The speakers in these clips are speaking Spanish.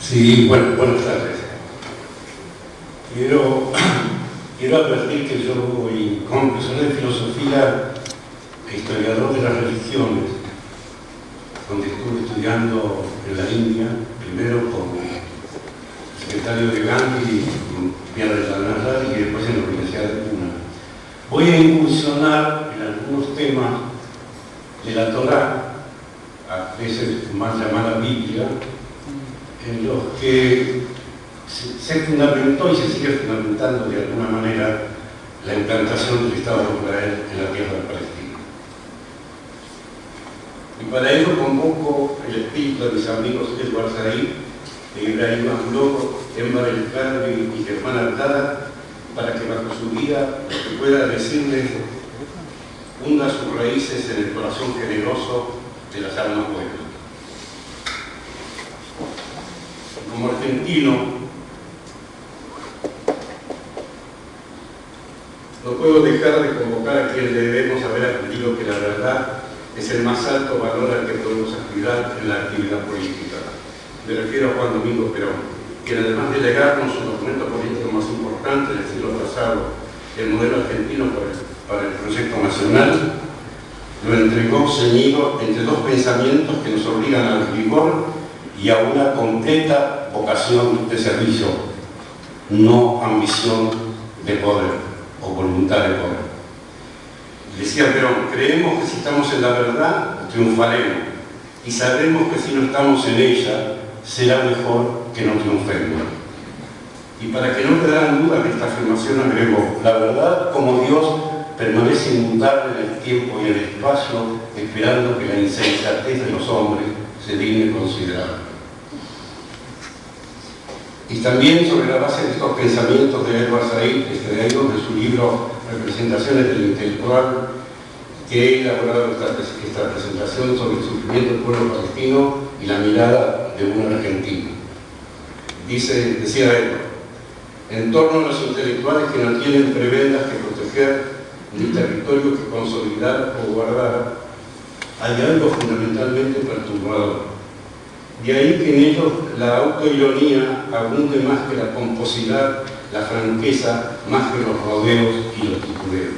Sí, bueno, buenas tardes. Quiero advertir que yo, como profesor de filosofía e historiador de las religiones, donde estuve estudiando en la India, primero como secretario de Gandhi en Piedra de Lanazar y después en la Universidad de Pune, voy a incursionar en algunos temas de la Torá, a veces más llamada Biblia, en los que se fundamentó y se sigue fundamentando de alguna manera la implantación del Estado de Israel en la tierra de Palestina. Y para ello convoco el espíritu de mis amigos Edward Said, Ibrahim Abló, Enver El Kadri y Germán Aldada, para que bajo su guía lo que pueda decirles hunda sus raíces en el corazón generoso de las almas buenas. Como argentino, no puedo dejar de convocar a quien debemos haber aprendido que la verdad es el más alto valor al que podemos aspirar en la actividad política. Me refiero a Juan Domingo Perón, quien además de legarnos su documento político más importante del siglo pasado, el modelo argentino para el proyecto nacional, lo entregó ceñido entre dos pensamientos que nos obligan al rigor y a una completa vocación de servicio, no ambición de poder o voluntad de poder. Decía Perón, creemos que si estamos en la verdad, triunfaremos, y sabemos que si no estamos en ella, será mejor que no triunfemos. Y para que no quedaran dudas de esta afirmación agregó, la verdad como Dios permanece inmutable en el tiempo y en el espacio, esperando que la insensatez de los hombres se digne considerar. Y también sobre la base de estos pensamientos de Edward Said, extraídos de su libro Representaciones del Intelectual, que he elaborado esta presentación sobre el sufrimiento del pueblo palestino y la mirada de un argentino. Decía Edward, en torno a los intelectuales que no tienen prebendas que proteger ni territorio que consolidar o guardar, hay algo fundamentalmente perturbador. De ahí que en ellos la autoironía abunde más que la pomposidad, la franqueza, más que los rodeos y los titubeos.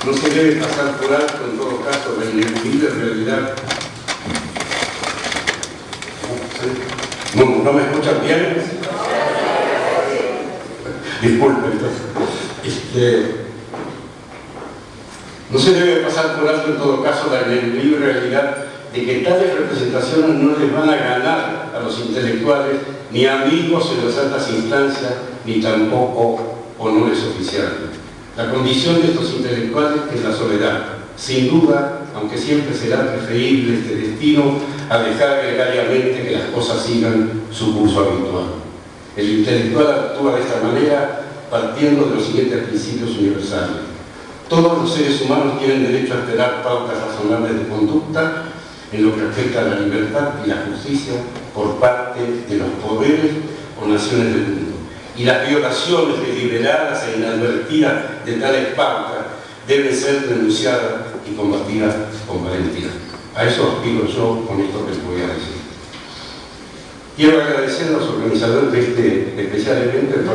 No se debe pasar por alto, en todo caso, la ineludible realidad. ¿No me escuchan bien? Disculpen, entonces. No se debe pasar por alto, en todo caso, la ineludible realidad de que tales representaciones no les van a ganar a los intelectuales ni amigos en las altas instancias, ni tampoco honores oficiales. La condición de estos intelectuales es la soledad. Sin duda, aunque siempre será preferible este destino a dejar gregariamente que las cosas sigan su curso habitual. El intelectual actúa de esta manera partiendo de los siguientes principios universales. Todos los seres humanos tienen derecho a esperar pautas razonables de conducta en lo que respecta a la libertad y la justicia por parte de los poderes o naciones del mundo. Y las violaciones deliberadas e inadvertidas de tales pautas deben ser denunciadas y combatidas con valentía. A eso aspiro yo con esto que les voy a decir. Quiero agradecer a los organizadores de este especial evento, en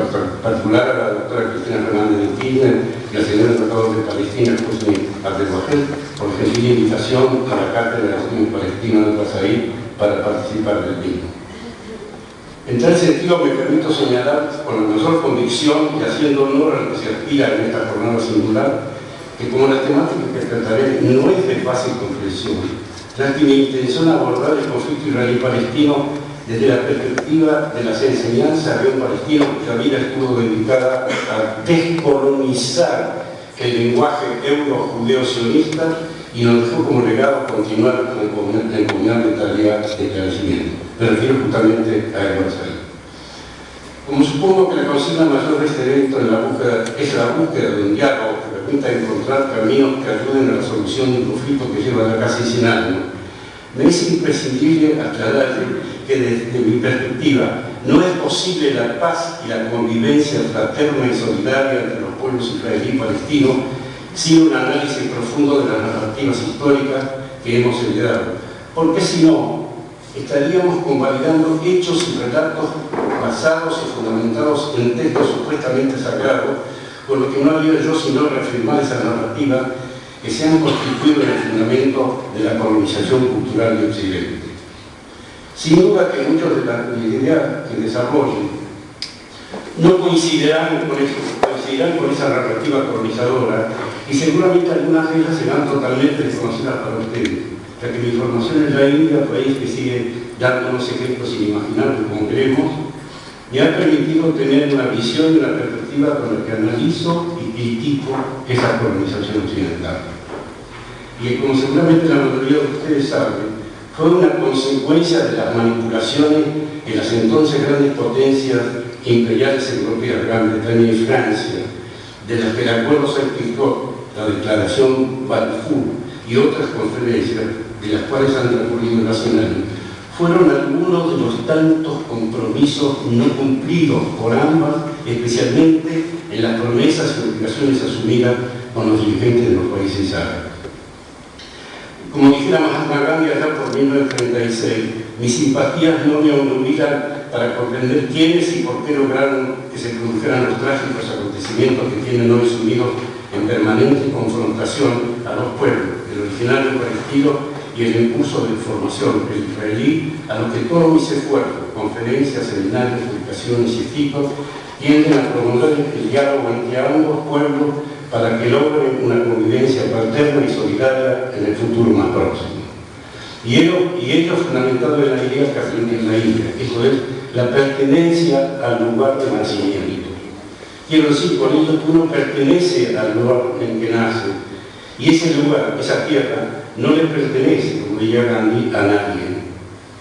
particular a la doctora Cristina Fernández de Kirchner y al señor embajador de Palestina, Hosni Abdelwahed, por gentil invitación a la Cátedra de Estudios Palestinos de Said para participar del mismo. En tal sentido, me permito señalar con la mayor convicción y haciendo honor a lo que se aspira en esta jornada singular, que como la temática que trataré no es de fácil comprensión, ya que mi intención abordar el conflicto israelí-palestino desde la perspectiva de las enseñanzas de un palestino cuya vida estuvo dedicada a descolonizar el lenguaje euro-judeo-sionista y nos dejó como legado continuar con la encomiable tarea de esclarecimiento. Me refiero justamente a Edward Said. Como supongo que la consigna mayor de este evento es la búsqueda de un diálogo que permita encontrar caminos que ayuden a la solución de un conflicto que lleva ya casi 100 años, me es imprescindible aclarar que desde mi perspectiva no es posible la paz y la convivencia fraterna y solidaria entre los pueblos israelí y palestinos sin un análisis profundo de las narrativas históricas que hemos heredado. Porque si no, estaríamos convalidando hechos y relatos basados y fundamentados en textos supuestamente sagrados, por lo que no haría yo sino reafirmar esa narrativa que se han constituido en el fundamento de la colonización cultural de Occidente. Sin duda que muchos de las ideas que desarrollen no coincidirán con esa narrativa colonizadora, y seguramente algunas de ellas serán totalmente desconocidas para ustedes, ya que mi formación en la India, país que sigue dándonos ejemplos inimaginables como queremos, me ha permitido tener una visión y una perspectiva con la que analizo y critico esa colonización occidental. Y como seguramente la mayoría de ustedes saben, fue una consecuencia de las manipulaciones que las entonces grandes potencias imperiales europeas, Gran Bretaña y Francia, de las que el acuerdo Saint-Picot, la declaración Balfour y otras conferencias, de las cuales han transcurrido nacionales, fueron algunos de los tantos compromisos no cumplidos por ambas, especialmente en las promesas y obligaciones asumidas con los dirigentes de los países árabes. Como dijera Mahatma Gandhi allá por 1936, mis simpatías no me obnubilan para comprender quiénes y por qué lograron que se produjeran los trágicos acontecimientos que tienen hoy sumidos en permanente confrontación a los pueblos, el originario palestino y el impulso de formación, el israelí, a lo que todos mis esfuerzos, conferencias, seminarios, publicaciones y escritos, tienden a promover el diálogo entre ambos pueblos para que logren una convivencia fraterna y solidaria en el futuro más próximo. Y ello fundamentado en la idea que aprendí en la India, eso es, la pertenencia al lugar de nacimiento. Quiero decir con ello que uno pertenece al lugar en que nace, y ese lugar, esa tierra, no le pertenece, como diría Gandhi, a nadie.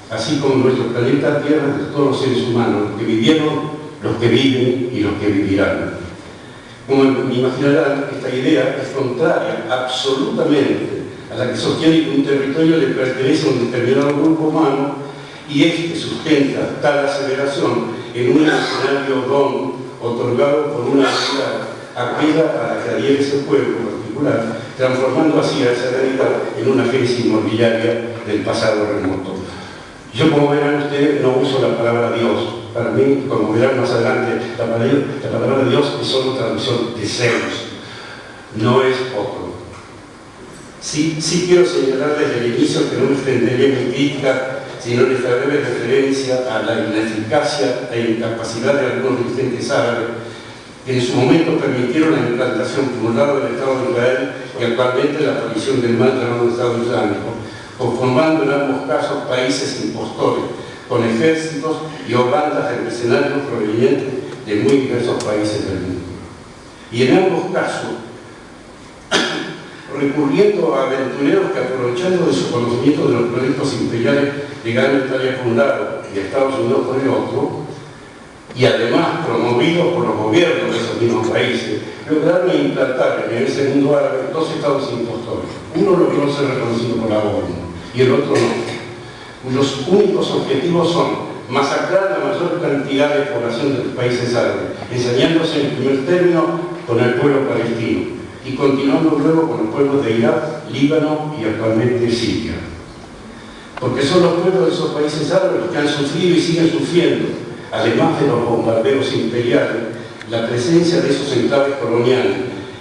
Así como nuestro planeta Tierra es de todos los seres humanos, los que vivieron, los que viven y los que vivirán. Como imaginarán, esta idea es contraria absolutamente a la que sostiene que un territorio le pertenece a un determinado grupo humano y este sustenta tal aseveración en un escenario don otorgado por una realidad, aquella a la que adhiere ese pueblo en particular, transformando así a esa realidad en una agencia inmobiliaria del pasado remoto. Yo, como verán ustedes, no uso la palabra Dios. Para mí, como verán más adelante, la palabra Dios es solo traducción de Zeus, no es otro. Sí quiero señalar desde el inicio que no me extenderé mi crítica, sino en esta breve referencia a la ineficacia e incapacidad de algunos dirigentes árabes que en su momento permitieron la implantación por un lado del Estado de Israel y actualmente la aparición del mal llamado Estado Islámico, conformando en ambos casos países impostores, con ejércitos y bandas de mercenarios provenientes de muy diversos países del mundo. Y en ambos casos, recurriendo a aventureros que, aprovechando de su conocimiento de los proyectos imperiales de Gran Bretaña por un lado y Estados Unidos por el otro, y además promovidos por los gobiernos de esos mismos países, lograron implantar en ese mundo árabe dos estados impostores. Uno logró ser reconocido por la ONU y el otro no, cuyos únicos objetivos son masacrar la mayor cantidad de población de los países árabes, ensañándose en primer término con el pueblo palestino y continuando luego con los pueblos de Irak, Líbano y actualmente Siria. Porque son los pueblos de esos países árabes los que han sufrido y siguen sufriendo, además de los bombardeos imperiales, la presencia de esos enclaves coloniales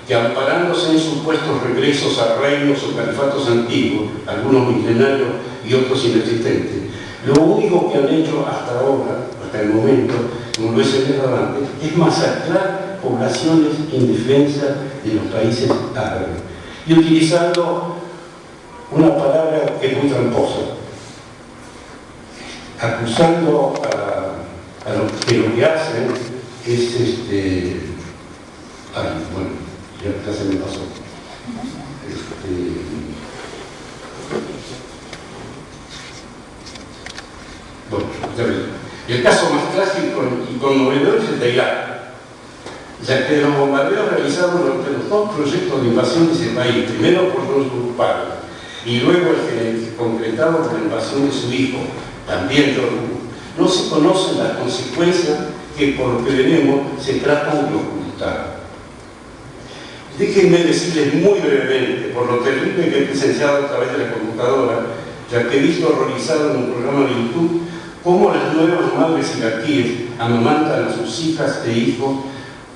que, amparándose en supuestos regresos a reinos o califatos antiguos, algunos milenarios y otros inexistentes, lo único que han hecho hasta ahora, hasta el momento, como lo he señalado antes, es masacrar poblaciones indefensas de los países árabes. Y utilizando una palabra que es muy tramposa, acusando a los que lo que hacen es bueno, ya se me pasó. Bueno, ya ven. El caso más trágico y conmovedor es el de Irak, ya que los bombardeos realizados durante los dos proyectos de invasión de ese país, primero por los grupales y luego el concretado por la invasión de su hijo, también George Bush, no se conocen las consecuencias que, por lo que veremos, se tratan de ocultar. Déjenme decirles muy brevemente, por lo terrible que he presenciado a través de la computadora, ya que he visto horrorizado en un programa de YouTube cómo las nuevas madres iraquíes amamantan a sus hijas e hijos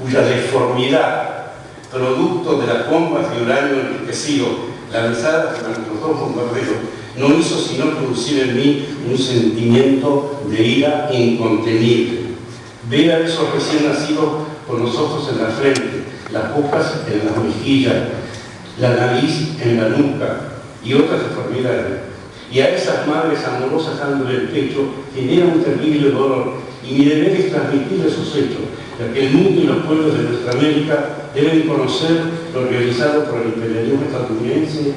cuya deformidad, producto de las bombas de uranio enriquecido lanzadas durante los dos bombardeos, no hizo sino producir en mí un sentimiento de ira incontenible. Ver a esos recién nacidos con los ojos en la frente, las bocas en las mejillas, la nariz en la nuca y otras deformidades, y a esas madres amorosas dándole el pecho, genera un terrible dolor, y mi deber es transmitir esos hechos, ya que el mundo y los pueblos de nuestra América deben conocer lo realizado por el imperialismo estadounidense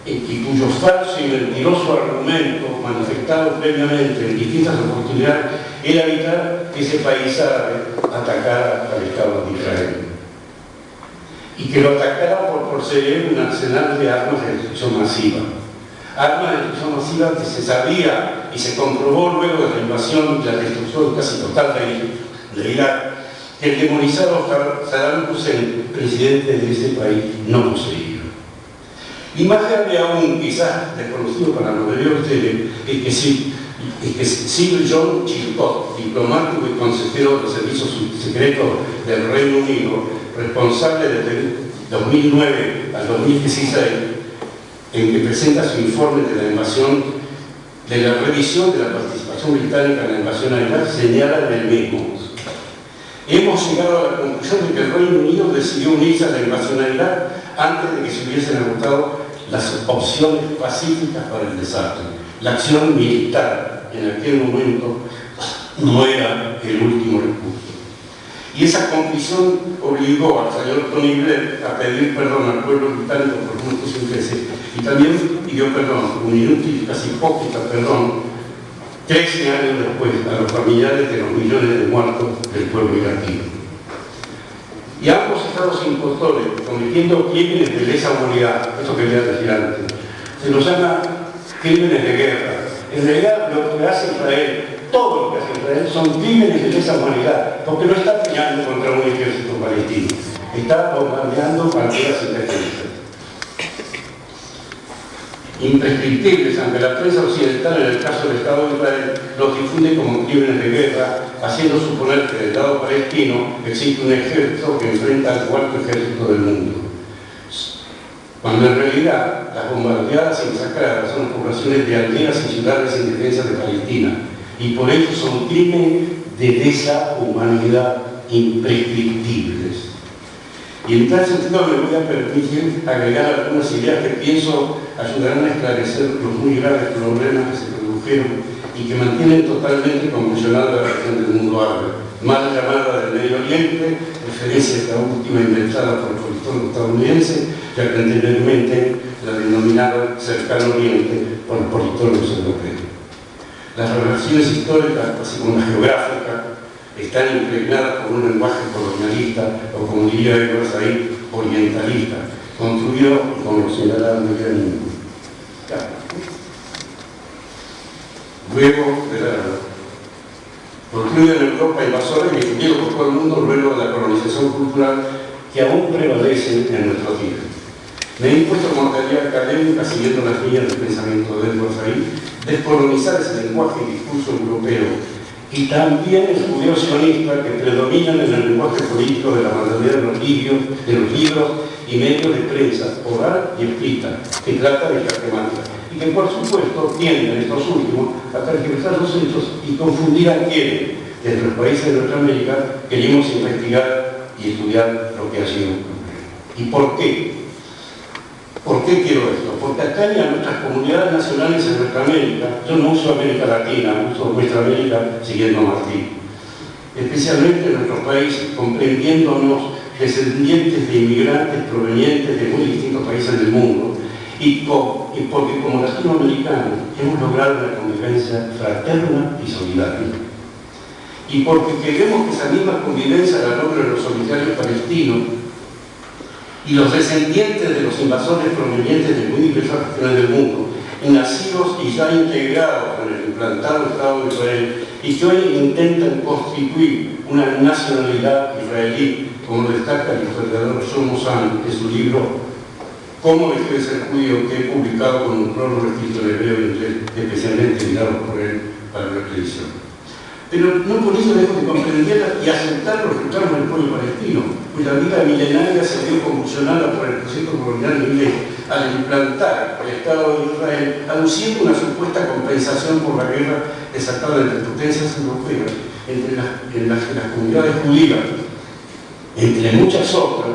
y cuyo falso y mentiroso argumento, manifestado previamente en distintas oportunidades, era evitar que ese país árabe atacara al Estado de Israel. Y que lo atacara por poseer un arsenal de armas de destrucción masiva. Armas de destrucción masiva que se sabía y se comprobó luego de la invasión y la destrucción casi total de Irak, que el demonizado Saddam Hussein, presidente de ese país, no poseía. Y más grave aún, quizás desconocido para la mayoría de ustedes, es que Sir John Chilcot, diplomático y consejero de los servicios secretos del Reino Unido, responsable desde 2009 al 2016, en que presenta su informe de la invasión, de la revisión de la participación británica en la invasión a Irak, señala en el mismo: hemos llegado a la conclusión de que el Reino Unido decidió unirse a la invasión a Irak antes de que se hubiesen agotado las opciones pacíficas para el desastre. La acción militar en aquel momento no era el último recurso. Y esa conclusión obligó al señor Tony Blair a pedir perdón al pueblo británico por muchos intereses, y también pidió perdón, un inútil y casi hipócrita perdón, 13 años después, a los familiares de los millones de muertos del pueblo iraquí. Y ambos estados impostores, cometiendo crímenes de lesa humanidad, eso quería decir antes, se los llama crímenes de guerra. En realidad, lo que hace Israel, todo lo que hace Israel, son crímenes de lesa humanidad, porque no está peleando contra un ejército palestino, está bombardeando banderas indefensas. Imprescriptibles ante la prensa occidental, en el caso del Estado de Israel, los difunde como crímenes de guerra, haciendo suponer que del lado palestino existe un ejército que enfrenta al cuarto ejército del mundo. Cuando en realidad las bombardeadas y masacradas son poblaciones de aldeas y ciudades indefensas de Palestina, y por ello son crímenes de lesa humanidad imprescriptibles. Y en tal sentido me voy a permitir agregar algunas ideas que pienso ayudarán a esclarecer los muy graves problemas que se produjeron y que mantienen totalmente convulsionada la región del mundo árabe, mal llamada del Medio Oriente, referencia a esta última inventada por el politólogo estadounidense, ya que anteriormente la denominaron Cercano Oriente por los politólogos europeos. Las relaciones históricas, así como las geográficas, están impregnadas por un lenguaje colonialista, o como diría Edward Said, orientalista, construido, como lo señalaba Miguel, luego de la construido en Europa invasora y difundido por todo el mundo luego de la colonización cultural que aún prevalece en nuestros días. Me he impuesto como tarea académica, siguiendo las líneas del pensamiento de Edward Said, descolonizar ese lenguaje y discurso europeo, y también el judío sionista que predominan en el lenguaje político de la mayoría de los libros y medios de prensa, oral y escrita, que trata de esta temática, y que por supuesto tienden estos últimos a tergiversar los hechos y confundir a quienes, desde los países de Norteamérica, queremos investigar y estudiar lo que ha sido. ¿Y por qué? ¿Por qué quiero esto? Porque atañe a nuestras comunidades nacionales en nuestra América. Yo no uso América Latina, uso nuestra América siguiendo a Martín. Especialmente en nuestros países, comprendiéndonos descendientes de inmigrantes provenientes de muy distintos países del mundo, y porque como latinoamericanos hemos logrado una convivencia fraterna y solidaria. Y porque queremos que esa misma convivencia la logren los solidarios palestinos y los descendientes de los invasores provenientes de muy diversas regiones del mundo, nacidos y ya integrados en el implantado Estado de Israel, y que hoy intentan constituir una nacionalidad israelí, como lo destaca el historiador Shlomo Zahn en su libro ¿Cómo dejé de ser judío?, que he publicado con un prólogo escrito en hebreo y inglés, especialmente guiados por él para la televisión. Pero no por eso dejo de comprender y aceptar los reclamos del pueblo palestino, cuya vida milenaria se vio convulsionada por el proceso colonial inglés al implantar el Estado de Israel, aduciendo una supuesta compensación por la guerra desatada entre potencias europeas, en las que las comunidades judías, entre muchas otras,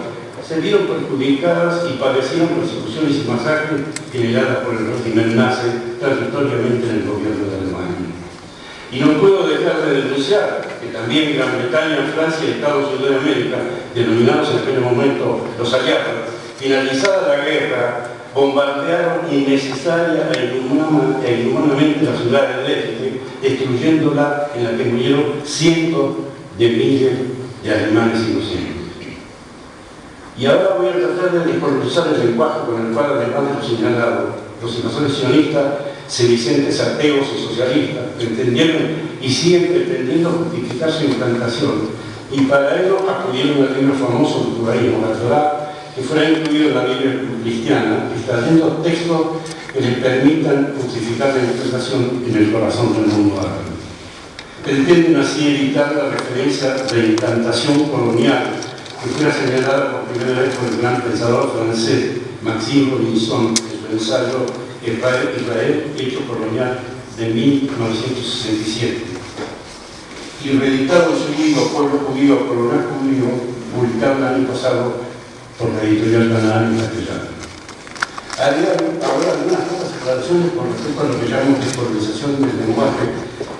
se vieron perjudicadas y padecieron persecuciones y masacres generadas por el régimen nazi transitoriamente en el gobierno de Alemania. Y no puedo dejar de denunciar que también Gran Bretaña, Francia y Estados Unidos de América, denominados en aquel momento los aliados, finalizada la guerra, bombardearon innecesaria e inhumanamente la ciudad del Este, destruyéndola, en la que murieron cientos de miles de alemanes inocentes. Y ahora voy a tratar de descolonizar el lenguaje con el cual, además de lo señalado, los invasores sionistas, sedicentes, ateos y socialistas pretendieron y siguen pretendiendo justificar su implantación, y para ello acudieron al libro famoso del judaísmo, la Torá, que fuera incluido en la Biblia cristiana, extrayendo textos que les permitan justificar la implantación en el corazón del mundo árabe. Pretenden así evitar la referencia de implantación colonial que fuera señalada por primera vez por el gran pensador francés Maxime Robinson en su ensayo Israel, hecho colonial, de 1967. Y reeditado en su libro Pueblo Judío, Colonial Judío, publicado el año pasado por la editorial Canaán en castellano. Haría ahora algunas pocas aclaraciones con respecto a lo que llamamos descolonización del lenguaje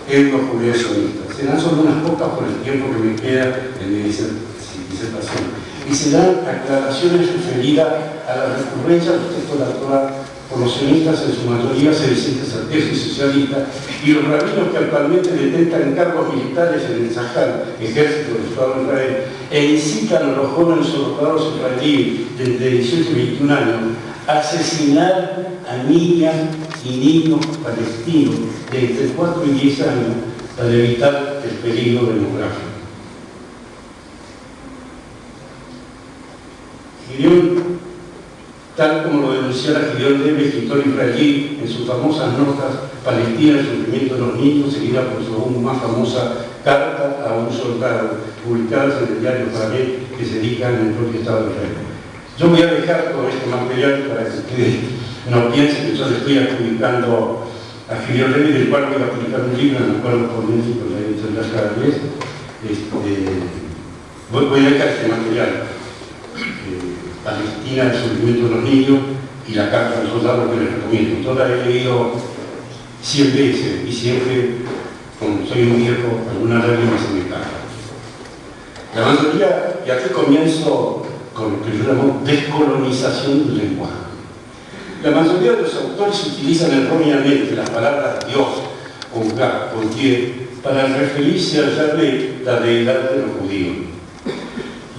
judeo-sionista. Serán solo unas pocas por el tiempo que me queda en mi disertación. Y serán aclaraciones referidas a la recurrencia de los textos de la Torá por los sionistas, en su mayoría sedicentes, ateos y socialistas, y los rabinos que actualmente detentan cargos militares en el Sahel, ejército del Estado de Israel, e incitan a los jóvenes soldados israelíes de entre 18 y 21 años a asesinar a niñas y niños palestinos de entre 4 y 10 años para evitar el peligro demográfico. Gideón, tal como lo denunciara Gideón Levy, escritor israelí, en sus famosas notas Palestina, el sufrimiento de los niños, seguida por su aún más famosa Carta a un soldado, publicadas en el diario Paré, que se dedica en el propio Estado de Israel. Yo voy a dejar todo este material para que ustedes no piensen que yo le estoy adjudicando a Gideón Levy, del cual voy a publicar un libro en el acuerdo con la editorial cada vez. Voy a dejar este material. Palestina, el sufrimiento de los niños y la carta al soldado, que les recomiendo. Yo la he leído 100 veces y siempre, como soy un viejo, algunas lágrimas se me caen. La mayoría, y aquí comienzo con lo que yo llamo descolonización del lenguaje. La mayoría de los autores utilizan erróneamente las palabras Dios o Gad o Dieu para referirse a Yahvé, la deidad de los judíos.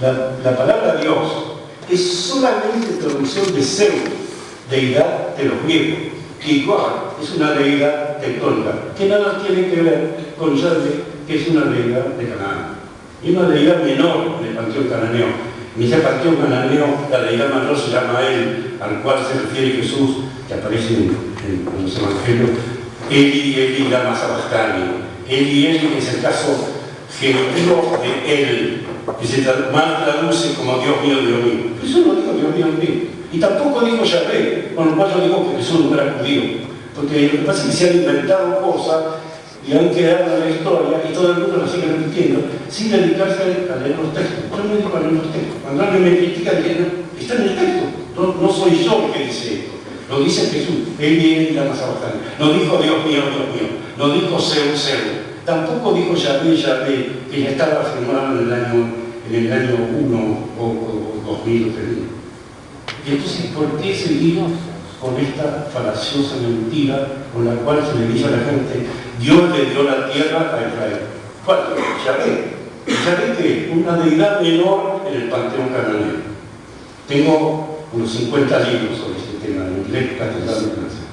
La palabra Dios es solamente traducción de Zeus, deidad de los griegos, que igual es una deidad tectónica, que nada tiene que ver con Yahvé, que es una deidad de Canaán. Y una deidad menor en el panteón cananeo. En ese panteón cananeo, la deidad mayor se llama él, al cual se refiere Jesús, que aparece en los evangelios, Eli, Eli, lama sabachthani. Eli, Eli es el caso genitivo de él, que se traduce como Dios mío, Dios mío. Jesús no dijo Dios mío, Dios mío. Y tampoco dijo Yahvé, con lo cual yo digo que Jesús no era judío. Porque lo que pasa es que se han inventado cosas y han quedado en la historia y todo el mundo lo sigue repitiendo sin dedicarse a leer los textos. Yo me dedico a leer los textos. Cuando alguien me critica, está en el texto. No soy yo el que dice esto. Lo dice Jesús. Él viene y la más abajo. No dijo Dios mío, Dios mío. No dijo Zeus, Zeus. Tampoco dijo Yahvé, Yahvé, que ya estaba firmado en el año 1 o 2000 o 3000. Y entonces, ¿por qué seguimos con esta falaciosa mentira con la cual se le dice a la gente Dios le dio la tierra a Israel? ¿Cuál? Yahvé. Yahvé, que es una deidad menor en el panteón cananeo. Tengo unos 50 libros sobre este tema, en inglés, castellano y francés.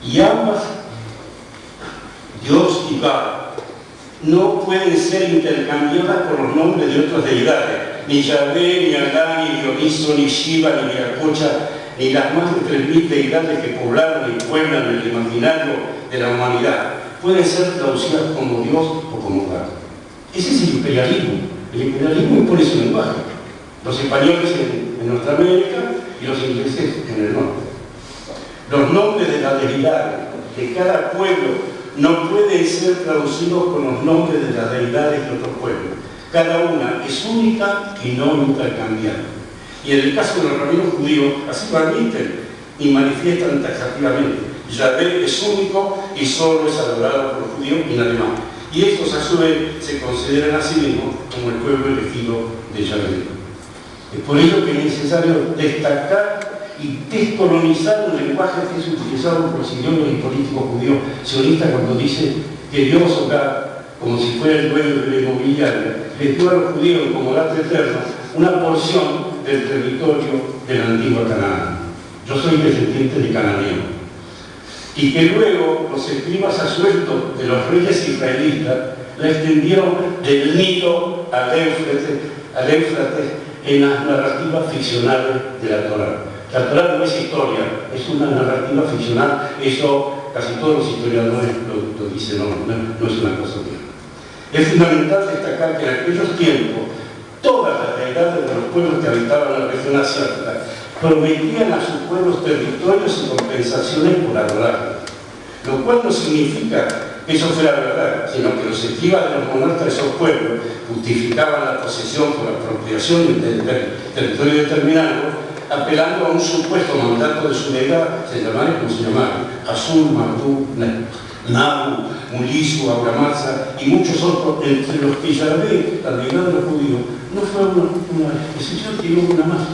Y ambas, Dios y Gad, no pueden ser intercambiadas por los nombres de otras deidades, ni Yahvé, ni Alá, ni Dioniso, ni Shiva, ni Viracocha, ni las más de 3000 deidades que poblaron y pueblan el imaginario de la humanidad, pueden ser traducidas como Dios o como God. Ese es el imperialismo. El imperialismo impone su lenguaje. Los españoles en Norteamérica y los ingleses en el norte. Los nombres de las deidades de cada pueblo no pueden ser traducidos con los nombres de las deidades de otros pueblos. Cada una es única y no intercambiable. Y en el caso de los rabinos judíos, así lo admiten y manifiestan taxativamente. Yahvé es único y solo es adorado por los judíos y nadie más. Y estos a su vez se consideran a sí mismos como el pueblo elegido de Yahvé. Es por ello que es necesario destacar y descolonizar un lenguaje que es utilizado por los ideólogos y políticos judíos sionistas cuando dice que Dios, como si fuera el dueño de la inmobiliaria, les dio a los judíos como dato eterno una porción del territorio de la antigua Canaán. Yo soy descendiente de cananeo. Y que luego los escribas a sueldo de los reyes israelitas la extendieron del Nilo al Éufrates en las narrativas ficcionales de la Torá. La Torá no es historia, es una narrativa ficcional. Eso casi todos los historiadores lo dicen, no es una cosa mía. Es fundamental destacar que en aquellos tiempos todas las deidades de los pueblos que habitaban la región asiática prometían a sus pueblos territorios y compensaciones por adorarlos, lo cual no significa que eso fuera verdad, sino que los escribas de los monarcas de esos pueblos justificaban la posesión por apropiación del territorio determinado, apelando a un supuesto mandato de su deidad, se llamaría como se llamaban, Azul, Mardú, Nabu, Mulisu, Auramatza y muchos otros, entre los que Yahvé, la deidad de los judíos, no fue una excepción, sino una más.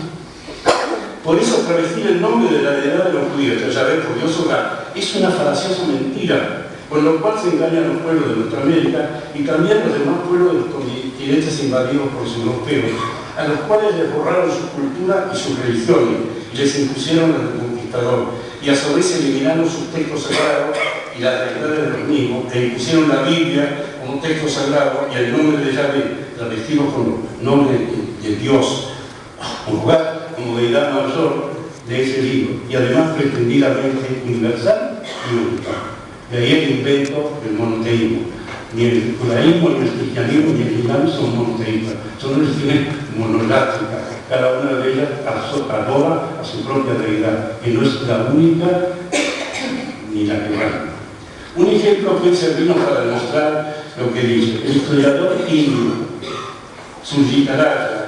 Por eso travestir el nombre de la deidad de los judíos, Yahvé por Dios Hogar, es una falaciosa mentira, con lo cual se engañan los pueblos de Norteamérica y también los demás pueblos de los continentes invadidos por los europeos, a los cuales les borraron su cultura y sus religiones y les impusieron al conquistador, y a su vez eliminaron sus textos sagrados y las deidades de los mismos, e impusieron la Biblia como texto sagrado y el nombre de Yahvé, revestido con el nombre de Dios, como deidad mayor de ese libro, y además pretendidamente universal y única. De ahí el invento del monoteísmo. Ni el judaísmo, ni el cristianismo, ni el islam son monoteístas, son religiones monolátricas. Cada una de ellas adora a su propia deidad, que no es la única ni la que vale. Un ejemplo puede servirnos para demostrar lo que dice el historiador indio Surjitaraya,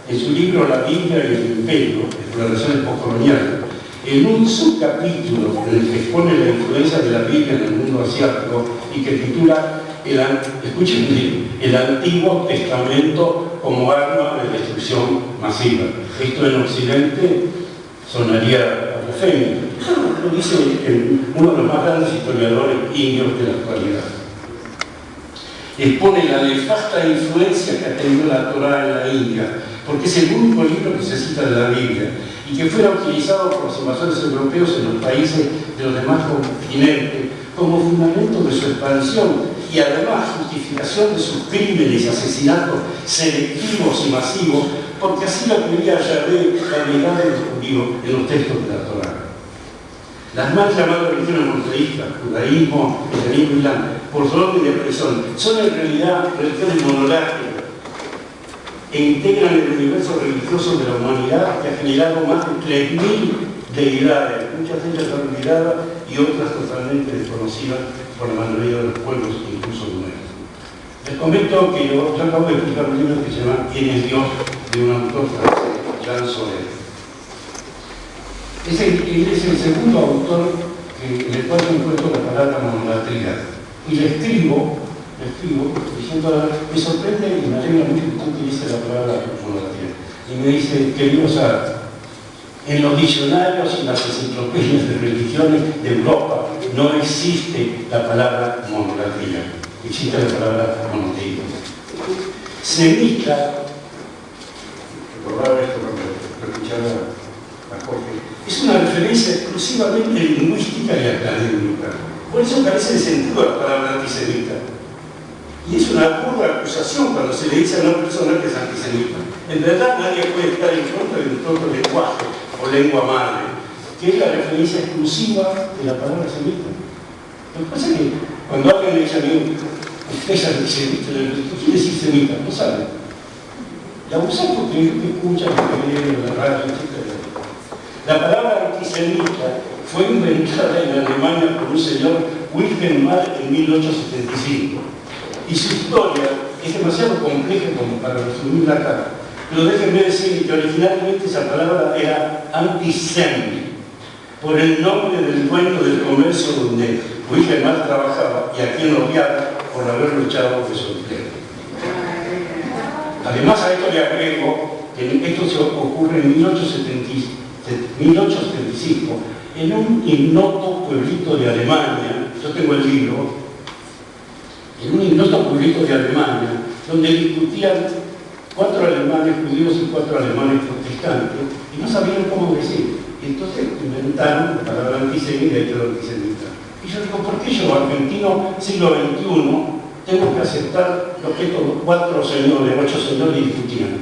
en su libro La Biblia y el Imperio, Exploraciones postcoloniales, en un subcapítulo en el que expone la influencia de la Biblia en el mundo asiático y que titula escuchen bien, el Antiguo Testamento como arma de destrucción masiva. Esto en Occidente sonaría blasfemia. Lo dice uno de los más grandes historiadores indios de la actualidad. Expone la nefasta influencia que ha tenido la Torá en la India, porque es el único libro que se cita de la Biblia, y que fuera utilizado por los invasores europeos en los países de los demás continentes como fundamento de su expansión y además justificación de sus crímenes y asesinatos selectivos y masivos, porque así lo quería Yahvé, la deidad de los judíos, en los textos de la Torá. Las mal llamadas religiones monoteístas, judaísmo, cristianismo y islam, por su orden de expresión, son en realidad religiones monolátricas e integran el universo religioso de la humanidad, que ha generado más de 3000 deidades, muchas de ellas olvidadas y otras totalmente desconocidas por la mayoría de los pueblos, incluso nuestros. Les comento que yo acabo de explicar un libro que se llama ¿Quién es Dios?, de un autor francés, Jean Soler. Es el segundo autor en el cual yo encuentro la palabra monolatría. Y le escribo diciendo, me sorprende y me alegra mucho que usted utilice la palabra monolatría. Y me dice, querido Sara, en los diccionarios y las enciclopedias de religiones de Europa no existe la palabra monolatría, existe la palabra monoteísmo. Semita, recordaba esto cuando escuchaba a Jorge, es una referencia exclusivamente lingüística y académica. Por eso carece de sentido la palabra antisemita. Y es una burda acusación cuando se le dice a una persona que es antisemita. En verdad nadie puede estar en contra del propio lenguaje o lengua madre, que es la referencia exclusiva de la palabra semita. Lo que pasa es que cuando alguien le dice a mí, usted es antisemita, ¿qué quiere decir semita? No sabe. La usa porque es lo que escucha, lo que lee en la radio, etc. La palabra antisemita fue inventada en Alemania por un señor Wilhelm Marr en 1875. Y su historia es demasiado compleja como para resumirla acá. Pero déjenme decir que originalmente esa palabra era antisem, por el nombre del dueño del comercio donde Wilhelm Marr trabajaba y a quien odiaba por haber luchado por su empleo. Además a esto le agrego que esto se ocurre en 1875 en un ignoto pueblito de Alemania. Yo tengo el libro. En un ignoto pueblito de Alemania donde discutían 4 alemanes judíos y 4 alemanes protestantes y no sabían cómo decir. Entonces inventaron la palabra antisemita y quedó antisemita. Y yo digo, ¿por qué yo, argentino, siglo XXI, tengo que aceptar lo que estos 8 señores discutían?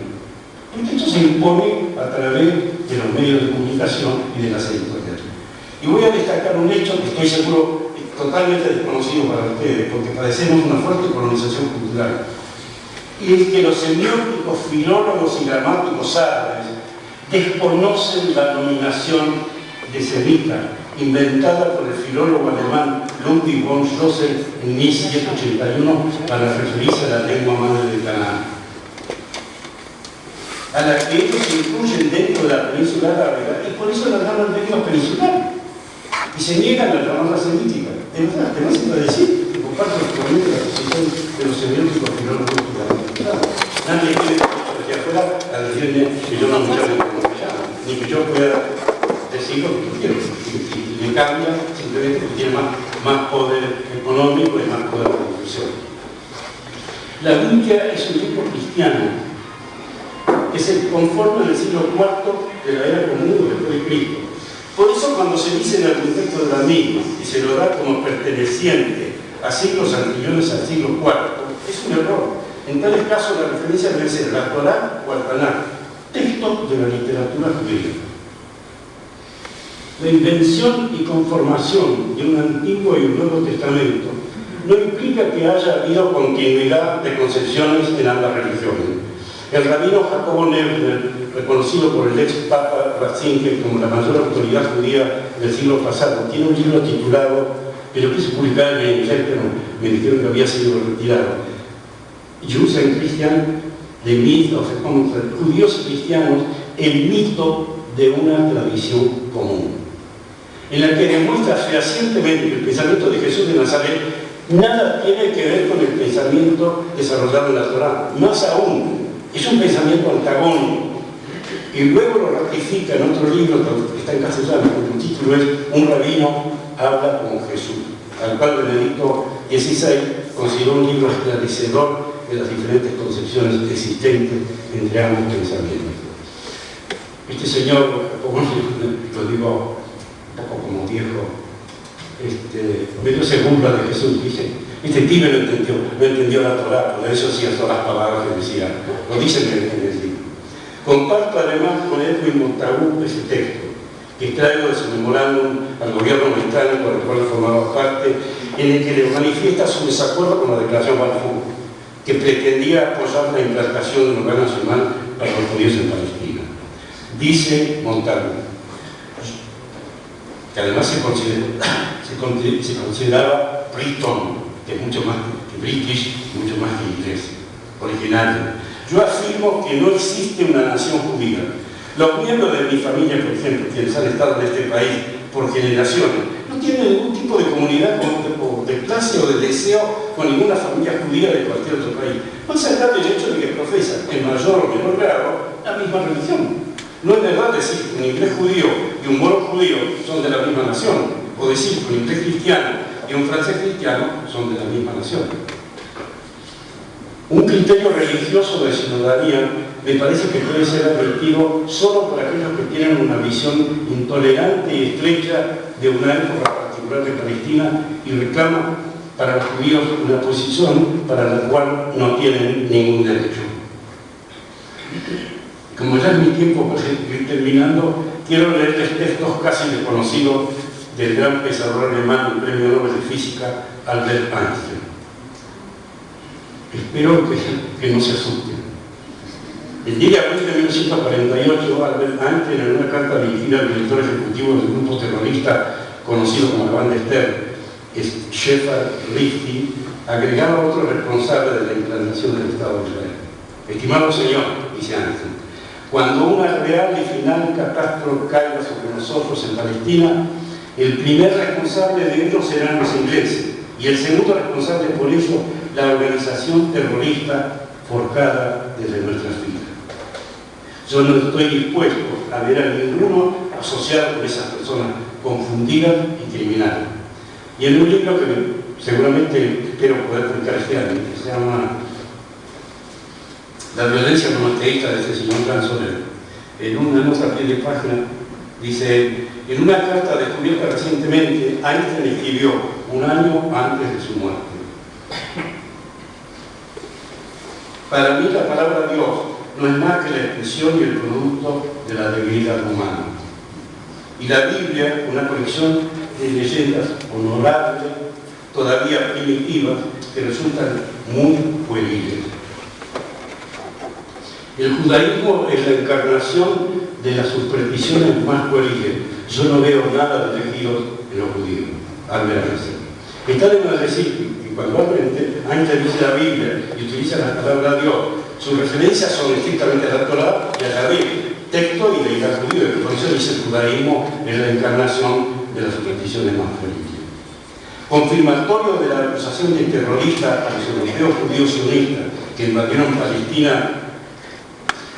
Porque esto se impone a través de los medios de comunicación y de las editoriales. Y voy a destacar un hecho que estoy seguro es totalmente desconocido para ustedes, porque padecemos una fuerte colonización cultural. Y es que los semióticos, filólogos y gramáticos árabes desconocen la nominación de semita, inventada por el filólogo alemán Ludwig von Schlossel en 1781 para referirse a la lengua madre de Canaán, a la que ellos se incluyen dentro de la península arábiga y por eso la llaman lengua peninsular y se niegan a llamarla semítica. De verdad, te vas a decir que comparto totalmente la posición de los semióticos filólogos y gramáticos. Nadie quiere desde afuera a decirme que yo no me llame como me llamo, ni que yo pueda decir lo que yo quiero. Y me cambia simplemente porque tiene más poder económico y más poder de difusión. La Biblia es un libro cristiano que se conforma en el siglo IV de la era común después de Cristo. Por eso cuando se dice en el contexto de la misma y se lo da como perteneciente a siglos anteriores al siglo IV, es un error. En tales casos la referencia debe ser la Torá o al Tanaj, texto de la literatura judía. La invención y conformación de un Antiguo y un Nuevo Testamento no implica que haya habido continuidad de concepciones en ambas religiones. El rabino Jacobo Nevner, reconocido por el ex Papa Ratzinger como la mayor autoridad judía del siglo pasado, tiene un libro titulado, pero que se publicaba en inglés, pero me dijeron que había sido retirado, Jews and Christians, the myth of a common, judíos y cristianos, el mito de una tradición común, en la que demuestra fehacientemente que el pensamiento de Jesús de Nazaret nada tiene que ver con el pensamiento desarrollado en la Torá, más aún, es un pensamiento antagónico. Y luego lo ratifica en otro libro que está en castellano, cuyo título es Un rabino habla como Jesús, al cual Benedicto XVI consideró un libro esclarecedor de las diferentes concepciones existentes entre ambos pensamientos. Este señor, lo digo un poco como viejo, medio se burla de Jesús, dice, este pibe no entendió la Torá, por eso hacía todas las palabras que decía, lo dicen en el libro. Comparto además con Edwin Montagu ese texto, que extraigo de su memorándum al gobierno británico, del cual formaba parte, en el que le manifiesta su desacuerdo con la Declaración Balfour, que pretendía apoyar la implantación de un hogar nacional para los judíos en Palestina. Dice Montagu, que además se consideraba Briton, que es mucho más que British, mucho más que inglés, originario. Yo afirmo que no existe una nación judía. Los miembros de mi familia, por ejemplo, quienes han estado en este país por generaciones, no tienen ningún tipo de comunidad o de clase o de deseo con ninguna familia judía de cualquier otro país. Más allá del hecho de que profesan, en mayor o menor grado, la misma religión. No es verdad decir que un inglés judío y un moro judío son de la misma nación, o decir que un inglés cristiano y un francés cristiano son de la misma nación. Un criterio religioso de ciudadanía me parece que puede ser advertido solo por aquellos que tienen una visión intolerante y estrecha de una época particular de Palestina y reclaman para los judíos una posición para la cual no tienen ningún derecho. Como ya es mi tiempo para ir terminando, quiero leerles textos casi desconocidos del gran pensador alemán y premio Nobel de Física, Albert Einstein. Espero que no se asusten. El día de abril de 1948, Albert Einstein, en una carta dirigida al director ejecutivo del grupo terrorista conocido como la Banda Stern, Shepard Rifkin, agregaba a otro responsable de la implantación del Estado de Israel. Estimado señor, dice Einstein, cuando una real y final catástrofe caiga sobre nosotros en Palestina, el primer responsable de ello serán los ingleses y el segundo responsable por ello la organización terrorista forjada desde nuestras vidas. Yo no estoy dispuesto a ver a ninguno asociado con esas personas confundidas y criminales. Y en un libro que seguramente espero poder publicar este año, que se llama La violencia monoteísta de este señor Jean Soler, en una nota a pie de página, dice: en una carta descubierta recientemente, Einstein escribió un año antes de su muerte: para mí la palabra Dios no es más que la expresión y el producto de la debilidad humana. Y la Biblia, una colección de leyendas honorables, todavía primitivas, que resultan muy pueriles. El judaísmo es la encarnación de las supersticiones más pueriles. Yo no veo nada de elegidos en los judíos. Albert Einstein. Está de más decir que cuando Einstein dice la Biblia y utiliza la palabra Dios, sus referencias son estrictamente a la Torá y a la Biblia, texto y deidad judío, y por eso dice el judaísmo es la encarnación de las supersticiones más pueriles. Confirmatorio de la acusación de terrorista a los europeos judíos sionistas que invadieron Palestina,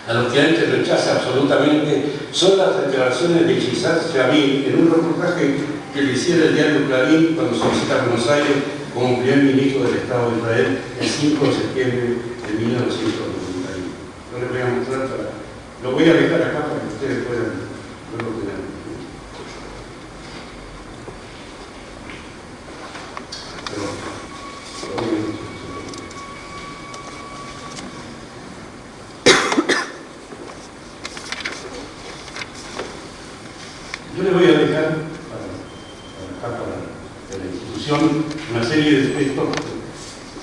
a los que Einstein rechaza absolutamente, son las declaraciones de Yitzhak Rabin en un reportaje que le hiciera el diario Clarín cuando se visita Buenos Aires como primer ministro del Estado de Israel el 5 de septiembre de 1991. No les voy a mostrar, lo voy a dejar acá para que ustedes puedan verlo tener. Yo les voy a dejar para la institución una serie de textos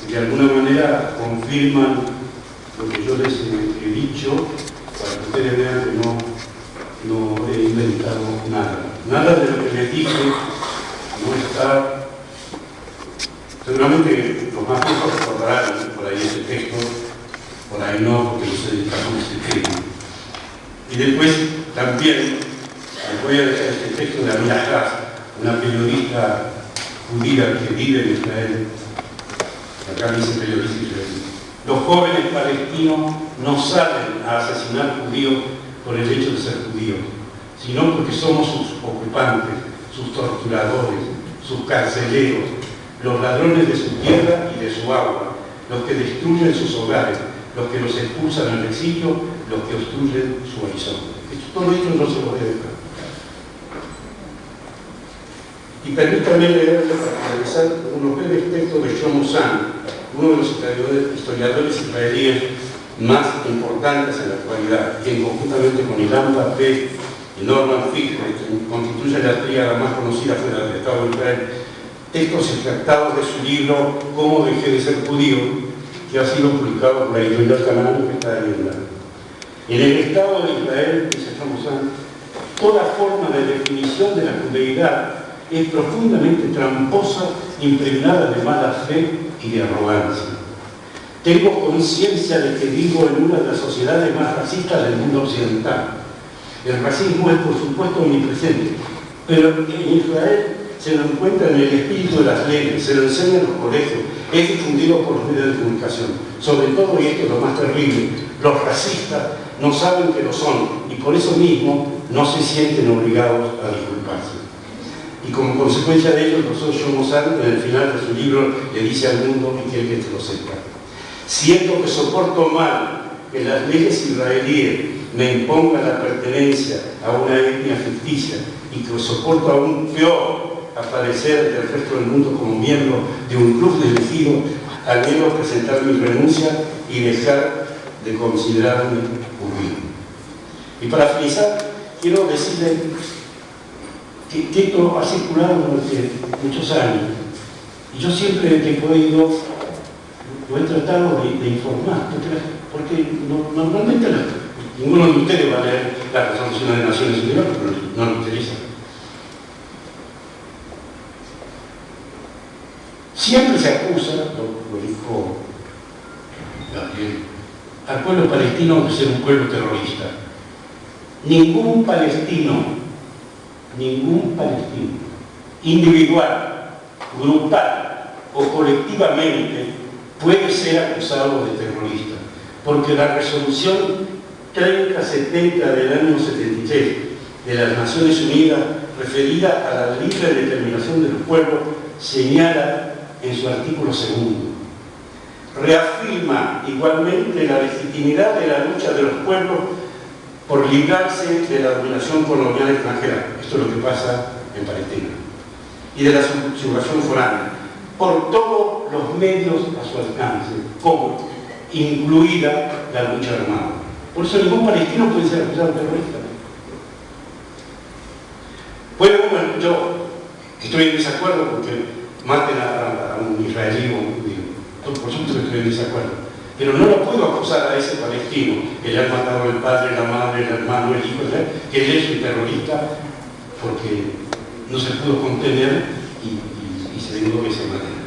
que de alguna manera confirman lo que yo les he dicho, para que ustedes vean que no he inventado nada. Nada de lo que les dije no está. Seguramente los más viejos recordarán por ahí ese texto, por ahí no, porque no se dedicaron a ese tema. Y después también les voy a dejar este texto de Amira Haas, una periodista judía que vive en Israel. Acá dice periodista israelí: los jóvenes palestinos no salen a asesinar judíos por el hecho de ser judíos, sino porque somos sus ocupantes, sus torturadores, sus carceleros, los ladrones de su tierra y de su agua, los que destruyen sus hogares, los que los expulsan al exilio, los que obstruyen su horizonte. Todo esto no se lo voy a dejar. Y permítanme leerles para finalizar unos breves textos de Shlomo Zahn, uno de los historiadores israelíes más importantes en la actualidad, quien conjuntamente con Ilan Pappé y Norman Finkel, quien constituye la tríada más conocida fuera del Estado de Israel, textos extractados de su libro Cómo dejé de ser judío, que ha sido publicado por la editorial Canaán, que está en Irlanda. En el Estado de Israel, dice Shlomo Zahn, toda forma de definición de la judeidad es profundamente tramposa, impregnada de mala fe y de arrogancia. Tengo conciencia de que vivo en una de las sociedades más racistas del mundo occidental. El racismo es, por supuesto, omnipresente, pero en Israel se lo encuentra en el espíritu de las leyes, se lo enseña en los colegios, es difundido por los medios de comunicación. Sobre todo, y esto es lo más terrible, los racistas no saben que lo son y por eso mismo no se sienten obligados a disculparse. Y como consecuencia de ello, el profesor Shlomo Zahn, en el final de su libro, le dice al mundo y quiere que lo sepa: siento que soporto mal que las leyes israelíes me impongan la pertenencia a una etnia ficticia y que soporto aún peor aparecer del resto del mundo como miembro de un club de elegidos, anhelo presentar mi renuncia y dejar de considerarme judío. Y para finalizar, quiero decirle que esto ha circulado durante muchos años. Y yo siempre que he podido lo he tratado de informar, porque normalmente ninguno de ustedes va a leer la Resolución de Naciones Unidas, pero no le interesa. Siempre se acusa, lo dijo Gabriel, al pueblo palestino de ser un pueblo terrorista. Ningún palestino, individual, grupal o colectivamente, puede ser acusado de terrorista, porque la resolución 3070 del año 73 de las Naciones Unidas, referida a la libre determinación de los pueblos, señala en su artículo 2, reafirma igualmente la legitimidad de la lucha de los pueblos por librarse de la dominación colonial extranjera, esto es lo que pasa en Palestina, y de la subjugación foránea, por todos los medios a su alcance, como incluida la lucha armada. Por eso ningún palestino puede ser acusado de terrorista. Bueno, yo estoy en desacuerdo porque maten a un israelí o un judío. Por supuesto que estoy en desacuerdo. Pero no lo puedo acusar a ese palestino que le han matado el padre, la madre, el hermano, el hijo, que él es un terrorista, porque no se pudo contener y se vengó de esa manera.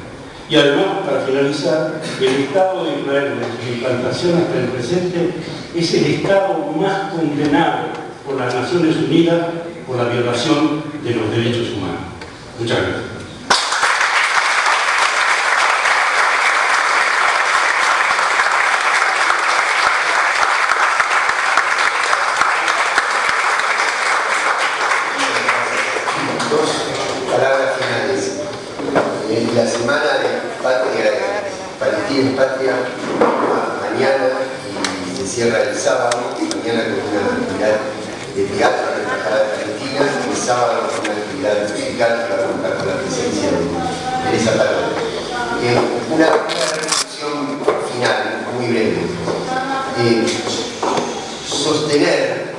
Y además, para finalizar, el Estado de Israel, desde su implantación hasta el presente, es el Estado más condenado por las Naciones Unidas por la violación de los derechos humanos. Muchas gracias. La semana de Patria, Palestina es Patria, mañana y se cierra el sábado, mañana con una actividad de teatro en la Embajada de Argentina, y el sábado con una actividad musical que va a contar con la presencia de Teresa Palma. Una reflexión final, muy breve. Sostener,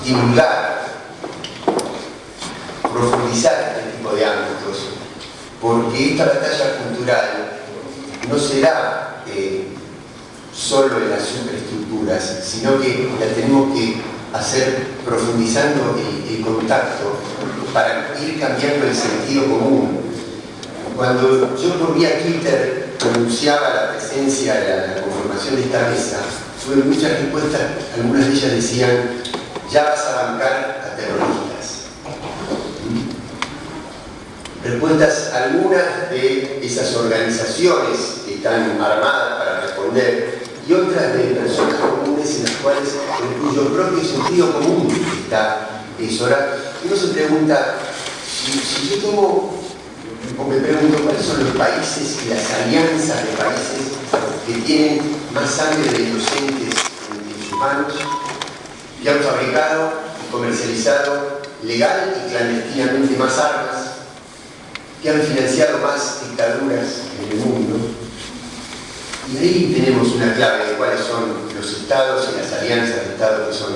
divulgar, profundizar este tipo de ámbitos, porque esta batalla cultural no se da solo en las superestructuras, sino que la tenemos que hacer profundizando el contacto para ir cambiando el sentido común. Cuando yo volví a Twitter, anunciaba la presencia, la conformación de esta mesa, tuve muchas respuestas, algunas de ellas decían: ya vas a bancar a terroristas. Respuestas algunas de esas organizaciones que están armadas para responder, y otras de personas comunes en las cuales en cuyo propio sentido común está eso. Ahora, uno se pregunta, si yo tomo, o me pregunto cuáles son los países y las alianzas de países que tienen más sangre de inocentes en sus manos, que han fabricado y comercializado legal y clandestinamente más armas, que han financiado más dictaduras en el mundo. Y ahí tenemos una clave de cuáles son los estados y las alianzas de estados que son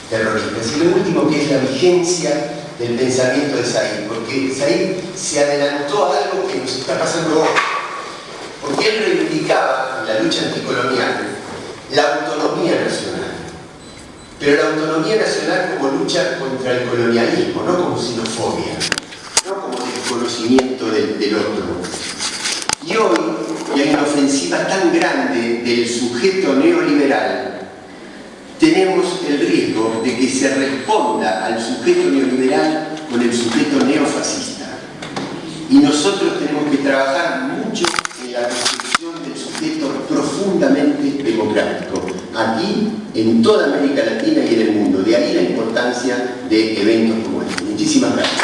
terroristas. Y lo último, que es la vigencia del pensamiento de Said, porque Said se adelantó a algo que nos está pasando hoy, porque él reivindicaba en la lucha anticolonial la autonomía nacional, pero la autonomía nacional como lucha contra el colonialismo, no como xenofobia, no como desconocimiento del otro. Y hoy, y hay una ofensiva tan grande del sujeto neoliberal, tenemos el riesgo de que se responda al sujeto neoliberal con el sujeto neofascista. Y nosotros tenemos que trabajar mucho en la construcción del sujeto profundamente democrático, aquí, en toda América Latina y en el mundo. De ahí la importancia de eventos como este. Muchísimas gracias.